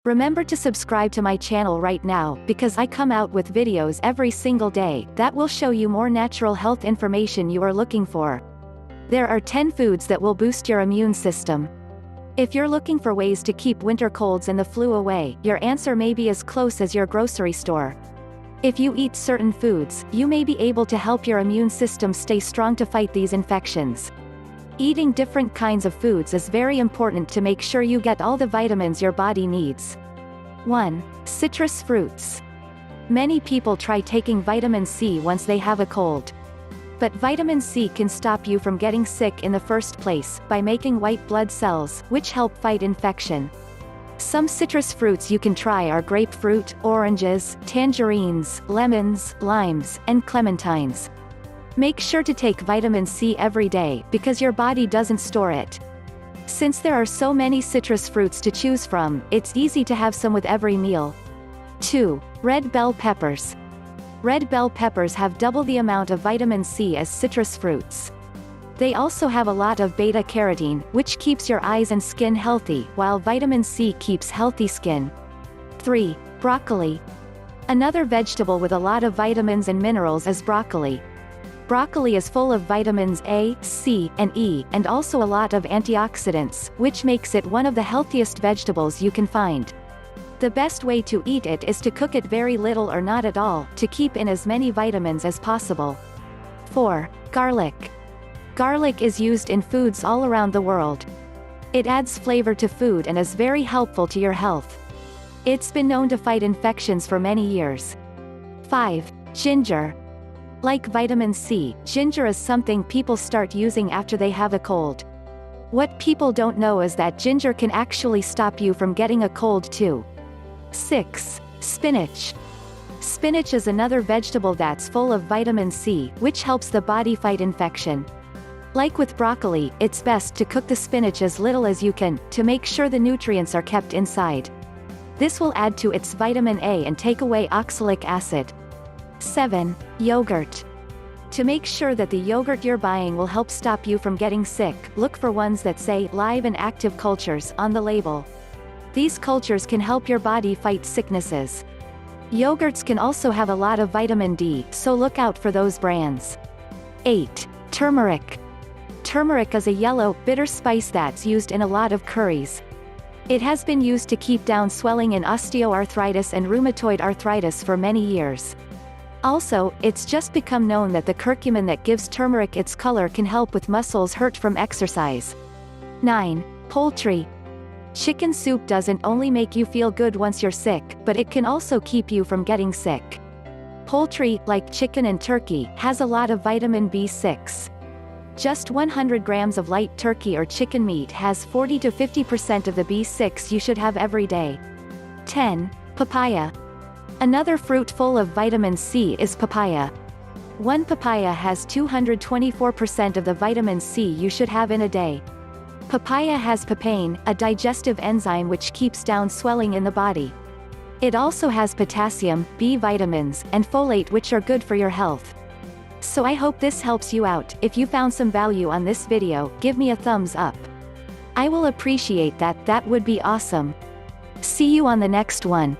Remember to subscribe to my channel right now because I come out with videos every single day that will show you more natural health information you are looking for. There are 10 foods that will boost your immune system. If you're looking for ways to keep winter colds and the flu away, your answer may be as close as your grocery store. If you eat certain foods, you may be able to help your immune system stay strong to fight these infections. Eating different kinds of foods is very important to make sure you get all the vitamins your body needs. 1. Citrus fruits. Many people try taking vitamin C once they have a cold. But vitamin C can stop you from getting sick in the first place by making white blood cells, which help fight infection. Some citrus fruits you can try are grapefruit, oranges, tangerines, lemons, limes, and clementines. Make sure to take vitamin C every day because your body doesn't store it. Since there are so many citrus fruits to choose from, it's easy to have some with every meal. 2. Red bell peppers. Red bell peppers have double the amount of vitamin C as citrus fruits. They also have a lot of beta-carotene, which keeps your eyes and skin healthy, while vitamin C keeps healthy skin. 3. Broccoli. Another vegetable with a lot of vitamins and minerals is broccoli. Broccoli is full of vitamins A, C, and E, and also a lot of antioxidants, which makes it one of the healthiest vegetables you can find. The best way to eat it is to cook it very little or not at all, to keep in as many vitamins as possible. 4. Garlic. Garlic is used in foods all around the world. It adds flavor to food and is very helpful to your health. It's been known to fight infections for many years. 5. Ginger. Like vitamin C, ginger is something people start using after they have a cold. What people don't know is that ginger can actually stop you from getting a cold too. 6. Spinach. Spinach is another vegetable that's full of vitamin C, which helps the body fight infection. Like with broccoli, it's best to cook the spinach as little as you can, to make sure the nutrients are kept inside. This will add to its vitamin A and take away oxalic acid. 7. Yogurt. To make sure that the yogurt you're buying will help stop you from getting sick, look for ones that say live and active cultures on the label. These cultures can help your body fight sicknesses. Yogurts can also have a lot of vitamin D, so look out for those brands. 8. Turmeric. Turmeric is a yellow, bitter spice that's used in a lot of curries. It has been used to keep down swelling in osteoarthritis and rheumatoid arthritis for many years. Also, it's just become known that the curcumin that gives turmeric its color can help with muscles hurt from exercise. 9. Poultry. Chicken soup doesn't only make you feel good once you're sick, but it can also keep you from getting sick. Poultry, like chicken and turkey, has a lot of vitamin B6. Just 100 grams of light turkey or chicken meat has 40 to 50% of the B6 you should have every day. 10. Papaya. Another fruit full of vitamin C is papaya. One papaya has 224% of the vitamin C you should have in a day. Papaya has papain, a digestive enzyme which keeps down swelling in the body. It also has potassium, B vitamins, and folate which are good for your health. So I hope this helps you out. If you found some value on this video, give me a thumbs up. I will appreciate that. That would be awesome. See you on the next one.